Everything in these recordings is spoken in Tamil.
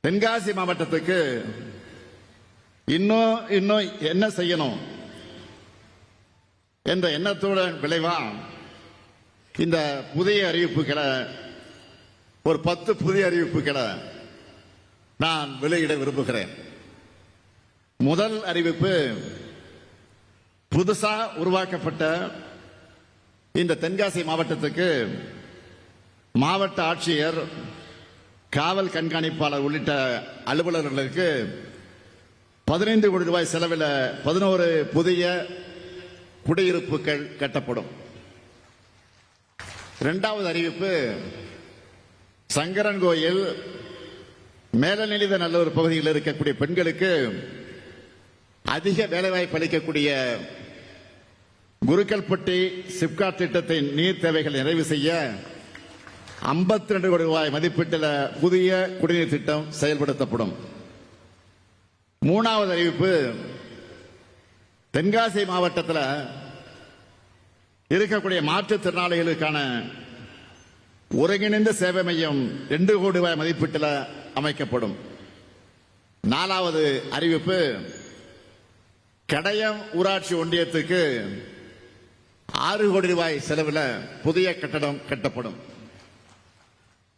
தென்காசி மாவட்டத்துக்கு இன்னும் என்ன செய்யணும் என்ற எண்ணத்தோட விளைவா இந்த புதிய அறிவிப்புகளை ஒரு 10 புதிய அறிவிப்புகளை நான் வெளியிட விரும்புகிறேன். முதல் அறிவிப்பு, புதுசா உருவாக்கப்பட்ட இந்த தென்காசி மாவட்டத்துக்கு மாவட்ட ஆட்சியர், காவல் கண்காணிப்பாளர் உள்ளிட்ட அலுவலர்களுக்கு 15 கோடி ரூபாய் செலவில் 11 புதிய குடியிருப்புகள் கட்டப்படும். இரண்டாவது அறிவிப்பு, சங்கரன்கோயில், மேலநிலைத நல்லூர் பகுதியில் இருக்கக்கூடிய பெண்களுக்கு அதிக வேலைவாய்ப்பு அளிக்கக்கூடிய குருக்கல்பட்டி சிப்காட் திட்டத்தின் நீர் தேவைகளை நிறைவு செய்ய 52 கோடி ரூபாய் மதிப்பீட்டில் புதிய குடிநீர் திட்டம் செயல்படுத்தப்படும். மூணாவது அறிவிப்பு, தென்காசி மாவட்டத்தில் இருக்கக்கூடிய மாற்றுத்திறனாளிகளுக்கான ஒருங்கிணைந்த சேவை மையம் 2 கோடி ரூபாய் மதிப்பீட்டில் அமைக்கப்படும். நாலாவது அறிவிப்பு, கடையம் ஊராட்சி ஒன்றியத்துக்கு 6 கோடி ரூபாய் செலவில் புதிய கட்டடம் கட்டப்படும்.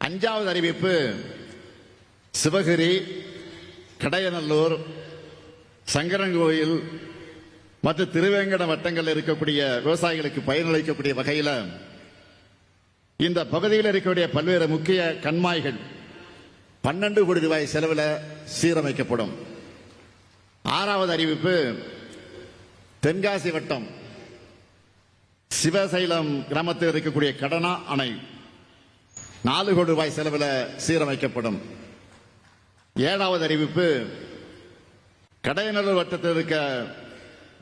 அஞ்சாவது அறிவிப்பு, சிவகிரி, கடையநல்லூர், சங்கரன்கோயில் மற்றும் திருவேங்கட வட்டங்களில் இருக்கக்கூடிய விவசாயிகளுக்கு பயனளிக்கக்கூடிய வகையில் இந்த பகுதியில் இருக்கக்கூடிய பல்வேறு முக்கிய கண்மாய்கள் 12 கோடி ரூபாய் செலவில் சீரமைக்கப்படும். ஆறாவது அறிவிப்பு, தென்காசி வட்டம் சிவசைலம் கிராமத்தில் இருக்கக்கூடிய கடனா அணை 4 கோடி ரூபாய் செலவில் சீரமைக்கப்படும். ஏழாவது அறிவிப்பு, கடையநல்லூர் வட்டத்தில் இருக்க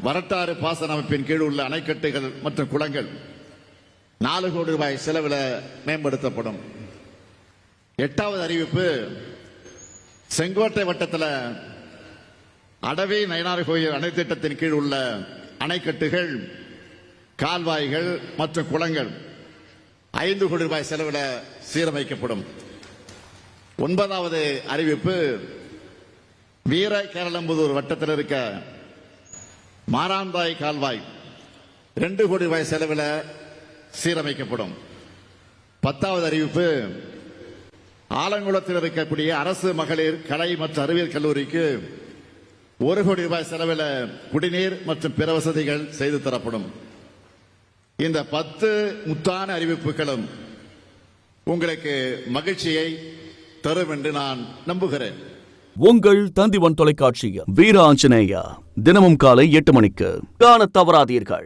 வரட்டாறு பாசன அமைப்பின் கீழ் உள்ள அணைக்கட்டுகள் மற்றும் குளங்கள் 4 கோடி ரூபாய் செலவில் மேம்படுத்தப்படும். எட்டாவது அறிவிப்பு, செங்கோட்டை வட்டத்தில் அடவி நயினார் கோயில் அணை திட்டத்தின் கீழ் உள்ள அணைக்கட்டுகள், கால்வாய்கள் மற்றும் குளங்கள் 5 கோடி ரூபாய் செலவில் சீரமைக்கப்படும். ஒன்பதாவது அறிவிப்பு, வீர கேரளம்புதூர் வட்டத்தில் இருக்க மாராந்தாய் கால்வாய் 2 கோடி ரூபாய் செலவில் சீரமைக்கப்படும். 10வது அறிவிப்பு, ஆலங்குளத்தில் இருக்கக்கூடிய அரசு மகளிர் கலை மற்றும் அறிவியல் கல்லூரிக்கு 1 கோடி ரூபாய் செலவில் குடிநீர் மற்றும் பிற வசதிகள் செய்து தரப்படும். இந்த 10 முத்தான அறிவிப்புகளும் உங்களுக்கு மகிழ்ச்சியை தரும் என்று நான் நம்புகிறேன். உங்கள் தந்திவன் தொலைக்காட்சியில் வீர ஆஞ்சநேயா தினமும் காலை 8 மணிக்கு காண தவறாதீர்கள்.